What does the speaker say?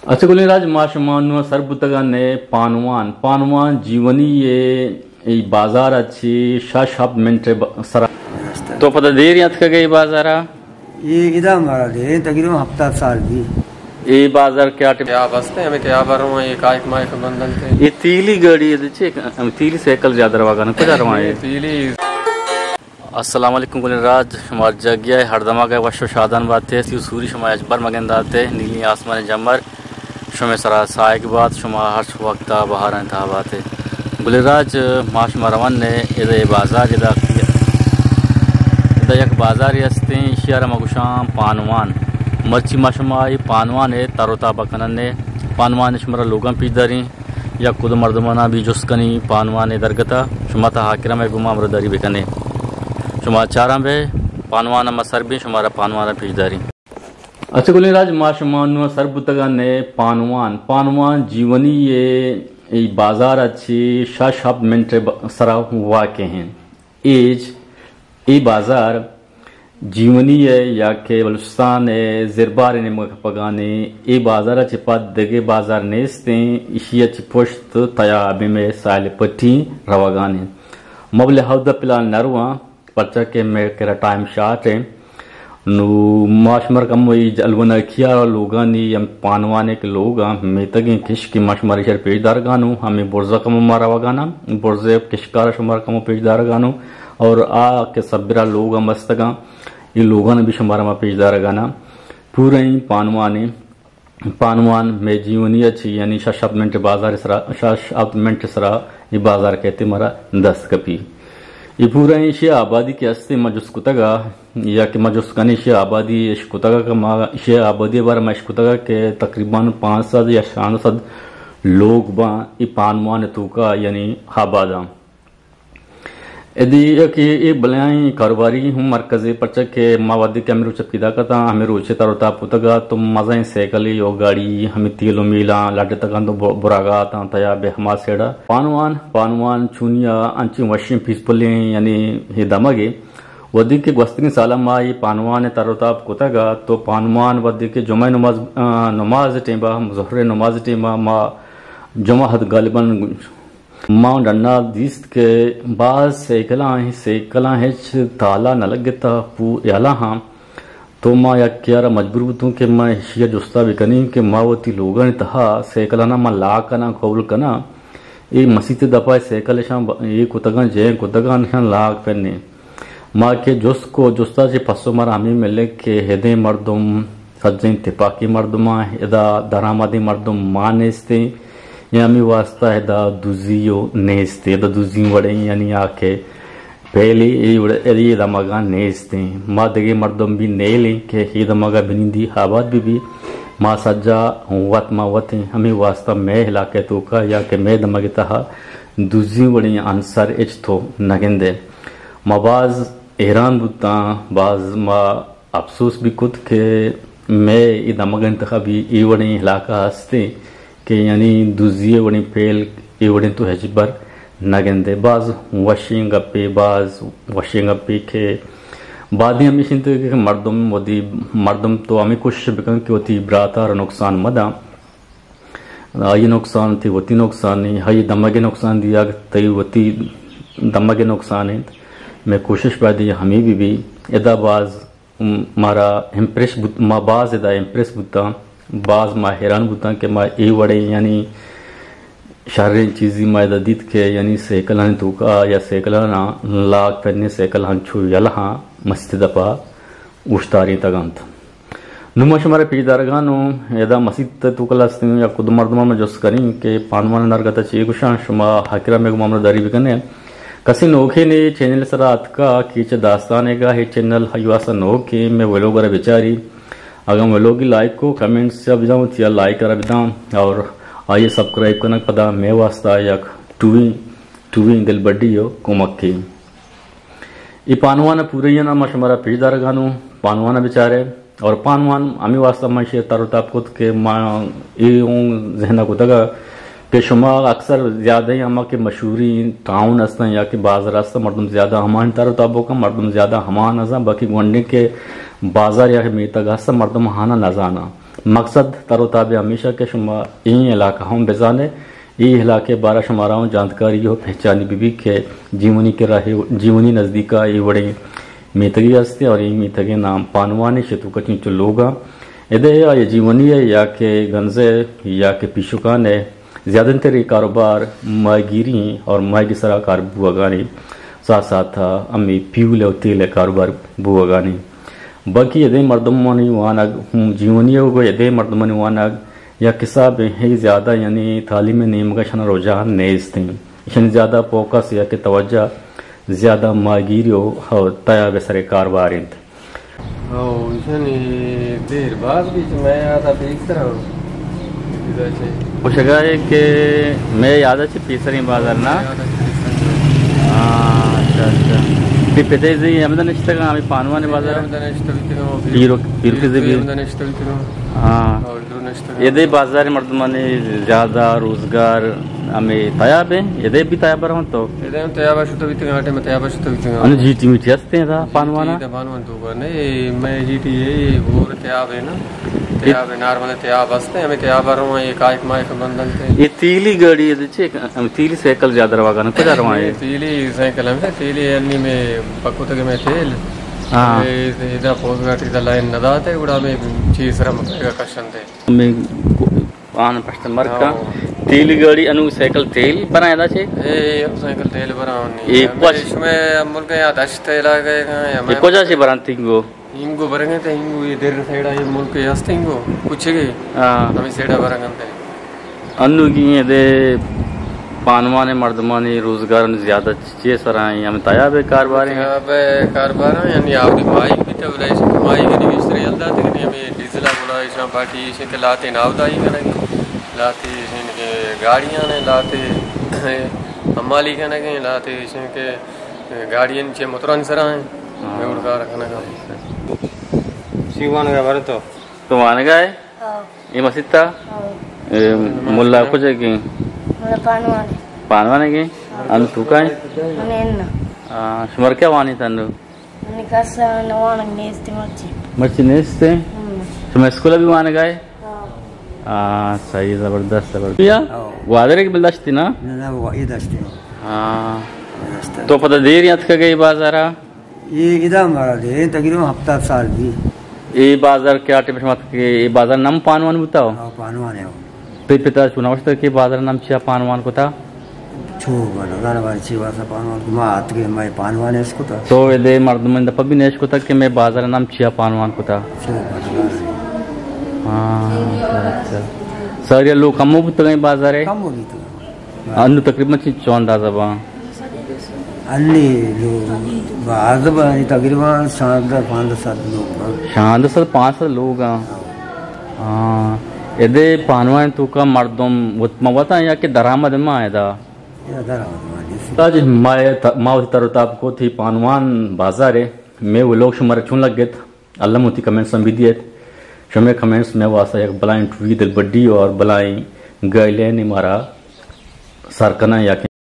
अच्छा गुलिराज माशमानु सरबुतगा ने पानवान जीवनी ये बाजार अच्छी शाप मिनटे सरा तो पता देर याद का गई बाजारा ये इधर हमारा दे तकरीबन हफ्ता साल भी ये बाजार क्या बसते हमें क्या बारों ये काइक माइक बंदल थे ये तीली गाड़ी है देखिए तीली साइकिल ज्यादा रवागा ना कुछ रवाए तीली। अस्सलाम वालेकुम गुलिराज हमार जगह है हरदमा का वशो शादान बात है सूरी शुमा अजबर मगंदाते नीली आसमान जमर शुमे सरा साय के बाद शुमा हर वक्त बाहर था बात है गुलिराज माश मरवन ने इधर बाजार इधर एक बाजार हस्ते इशियारा मगुशाम पानवान मर्ची माशमाई पानवान है तारोता बकनन ने पानवान शुमरा लोगन पीदारी या खुद मर्दमाना भी जुस्कनी पानवान दरगता शुमाता हाकिरा में गुमा मरदारी बेकने शुमा चारा में पानवाना मसर भी शुमारा पानवाना पीदारी। अच्छा गुलिराज माशमानु सरबुतगा ने पानवान जीवनी ये बाजार अच्छी शाप मिनटे सरा वाक़े हैं एज ये बाजार जीवनी है या के बलुस्तान है ज़िरबार ने पगाने ये बाजार अच्छे पाद दगे बाजार नेस्ते इसी अच्छी पुश्त तया अभी में साल पट्टी रवागाने मबले हौदा पिलान नरवा पर्चा के में केरा टाइम शाट है नु माशमर कम वही जलवना किया लोगानी हम पानवाने के लोग में तगे किश की माशमारी शर पेजदार गानो हमें बुर्जा कम मारा वगाना बुर्जे किशकार शुमार कम पेजदार गानो और आ के सबरा लोग मस्तगा ये लोगों ने भी शुमारा में पेजदार गाना पूरे ही पानवान में जीवनी अच्छी यानी शाशमिनट बाजार शाशमिनट सरा ये बाजार कहते मारा 10 कपी ये पूरा ही आबादी के हस्ते मजुस्कुतगा या कि मजुस्कानी शे आबादी इश्कुतगा का मा शे आबादी बार मशकुतगा के तकरीबन 500 या 600 लोग बा ये पानवान तुका यानी आबादा यदि कि ये बलियाई कारोबारी हूँ मरकजी पर्चा के मावादी के हमें रुचक पिदा करता हमें रुचे तारोता पुतगा तुम मजा साइकिल यो गाड़ी हमें तीलो मीला लाडे तक तो बुरागा तया बेहमा सेड़ा पानवान चुनिया अंची वशिम पीसपुल यानी ये दमगे वदी के gwastin साला मा ये पानवान तारोता पुतगा तो पानवान वदी के जुमा नमाज टेबा ज़ोहर नमाज टेबा मा जुमा हद गालिबन मां डन्ना दिस्त के बाद साइकिल है ताला न लगता पू याला हाँ तो माँ या क्या मजबूर तू के मैं शिया जुस्ता भी कनी के माँ वती लोगन तहा साइकिल ना माँ ला कना कौल कना ये मसीत दफा साइकिल शाम ये कुतगन जय कुतगन शान लाग पहने माँ के जुस को जुस्ता से फसो मारा हमें मिले के हेदे मर्दुम सज्जन तिपाकी मर्दुमा यदा दरामदी मर्दुम माँ नेस्ते यामी वास्ता है दा दुजियो नेस्ते दा दुजी वड़े यानी आके पहले ये दमगा नेस्ते माँ दगे मर्दम भी नेले के ही दमगा बिनिंदी आबाद भी माँ सज्जा वत माँ वत हमें वास्ता मैं हिला के तो का या के मैं दमगे तहा दुजी वड़े आंसर एच तो नगेंदे माँ बाज हैरान बुता बाज माँ अफसोस भी खुद के मैं ये दमगन तहा भी ये वड़े हिला का हंसते के यानी दूसरी वड़ी फेल ये वड़ी तो हजबर नगंदे बाज वशिंग अपे के बाद ही हमें चिंता के मर्दम तो हमें कोशिश बिकन की होती ब्राता नुकसान मदा ये नुकसान थी वती नुकसान नहीं हाई दमगे नुकसान दिया तई वती दमगे नुकसान है मैं कोशिश पा दी हमें भी यदा बाज मारा इम्प्रेस माँ बाज यदा इम्प्रेस बुता बाज माँ हैरान बुता के माँ ए वड़े यानी शारीरिक चीज़ी माँ ददीत के यानी साइकिल तो का या साइकिल ना लाग पहने साइकिल छू यला मस्त दपा उश्तारी तगंत नुमश हमारे पीदारगानो यदा मसीद तो कलास्ते या खुद मर्दमा में जोस करें के पानवान नरगता चाहिए कुछ शुमा हाकिरा में गुमाम दारी भी करने कसी नोखे ने चैनल सरात का कीच दास्तान का है चैनल हयुआसा नोके में वो लोग बेचारी अगर मैं लोग लाइक को कमेंट से अब जाऊँ या लाइक कर बिदाम और आइए सब्सक्राइब करना पता मैं वास्ता या टूवी दिल बड्डी हो कुमक्की ये पानवान पूरे ना मश हमारा पेजदार गानो पानवाना बेचारे और पानवान अमी वास्ता मैं शेर तारोता खुद के माँ ये जहना को तगा के शुमा अक्सर ज़्यादा ही हमा के मशहूरी टाउन हस्ता या कि बाज़ रास्ता मर्दम ज़्यादा हमान तारोताबो का मर्दम ज़्यादा हमान हजा बाकी गोंडे के बाजार या मीता गास्ता मर्दम हाना नजाना मकसद तरोताब हमेशा के शुमा यही इलाका हम बेजाने ये इलाके बारह शुमाराओं जानकारी हो पहचानी बीबी के जीवनी के राहे जीवनी नज़दीका ये बड़े मीतगी हस्ते और ये मीतगे नाम पानवानी शेतु कचिन चो लोगा इधे ये जीवनी है या के गंजे या के पिशुकान है ज़्यादातर कारोबार माहगिरी और माहगी सरा कार बुआगानी साथ साथ अम्मी फ्यूल और तेल कारोबार बुआगानी बाकी यदे मर्दमानी वानग जीवनी हो गए यदे मर्दमानी वानग या किसाब है ज़्यादा यानी तालीम नीम का शन रुझान नेज थे यानी ज़्यादा फोकस या कि तवज्जो ज़्यादा माहगिरी हो तया बेसरे कारोबार इंत देर बाद भी मैं आता देख रहा हूँ कुछ है कि मैं याद है पीसरी बाजार ना अच्छा अच्छा पिते जी हमदन इष्टगा आम्ही पानवाने बाजार पीरो पीरो के भी हाँ यदे बाजार मर्दमाने ज़्यादा रोजगार हमें तयाब है यदे भी तयाब रहो तो यदे तयाब शुद्ध भी घाटे में तयाब शुद्ध भी अन जीटी मीठी हस्ते हैं था पानवाना पानवान तो नहीं मैं जीटी ये वो तयाब है ना तयाब है नॉर्मल तयाब हस्ते हमें तयाब रहो ये काइक माइक बंदल थे ये तीली गाड़ी ये देखिए हम तीली साइकिल ज़्यादा रवा करना कुछ रवा है तीली साइकिल हम तीली अन्नी में पक्को तक में तेल हाँ इधर पोस्ट गाड़ी इधर लाइन नदाते उड़ा में चीज़ रम का कशन थे मैं आन कस्टमर का तेल गाड़ी अनु साइकिल तेल बनाया था छे साइकिल तेल बनाओ एक कुछ इसमें मुल्क या दस तेल आ गए ये कुछ ऐसे बनाती गो इंगो बरंगे थे इंगो ये देर साइड ये मुल्क या हस्ते इंगो कुछ के हाँ हमें सेड़ा बरंगे थे अनु की ये दे पानवाने मर्दमानी रोजगार ज़्यादा चीज़ सराय हम तया बे कारोबार हैं बे कारोबार यानी आपकी माइक भी तो बोला इसे माइक नहीं मिस्त्री अलदा थे कि हमें डीजल बोला इसे पार्टी इसे के लाते नावदाई करेंगे लाते इनके गाड़ियाँ ने लाते हमाली के ना लाते इसे के गाड़ियाँ नीचे मोटरान सराय मैं उड़का रखना का सीवान का बारे तो मान गए ये मस्जिद था मुल्ला कुछ है कि पानवाने के अनु तू का है शुमर क्या वानी था अनु मर्ची नेस्ते तुम स्कूल भी मान गए सही जबरदस्त जबरदस्त वादरे की बिल्दस्ती ना ये दस्ती हाँ तो पता देर याद कर गई बाजारा ये इधर हमारा दे तकरीबन हफ्ता साल भी ये बाजार क्या टिप्स मत के ये बाजार नाम पानवान बताओ पानवान है पे पिता चुनाव के बाजार नाम छिया पानवान को था छो बड़ा बार छिवा सा पानवान को मात के मैं पानवान है इसको था तो ये दे मर्दमंद पबी नेश को था कि मैं बाजार नाम छिया पानवान को था हाँ अच्छा सर ये लोग कम तो गए बाजार है कम होगी तो अन्नू तकरीबन चौंदा जबा अन्नी लोग बाजार तकरीबन शानदार 5-7 लोग शानदार 5-7 लोग हाँ यदे पानवान तू का मर्दम वता या कि दरामद में आया था ताज मावती तरोताब को थी पानवान बाजार है मैं वो लोग शुमार चुन लग गए अल्लाह मोती कमेंट्स में भी दिए शुमे कमेंट्स में वासा एक बलाइन ट्वी दिल बड्डी और बलाई गैले ने मारा सरकना या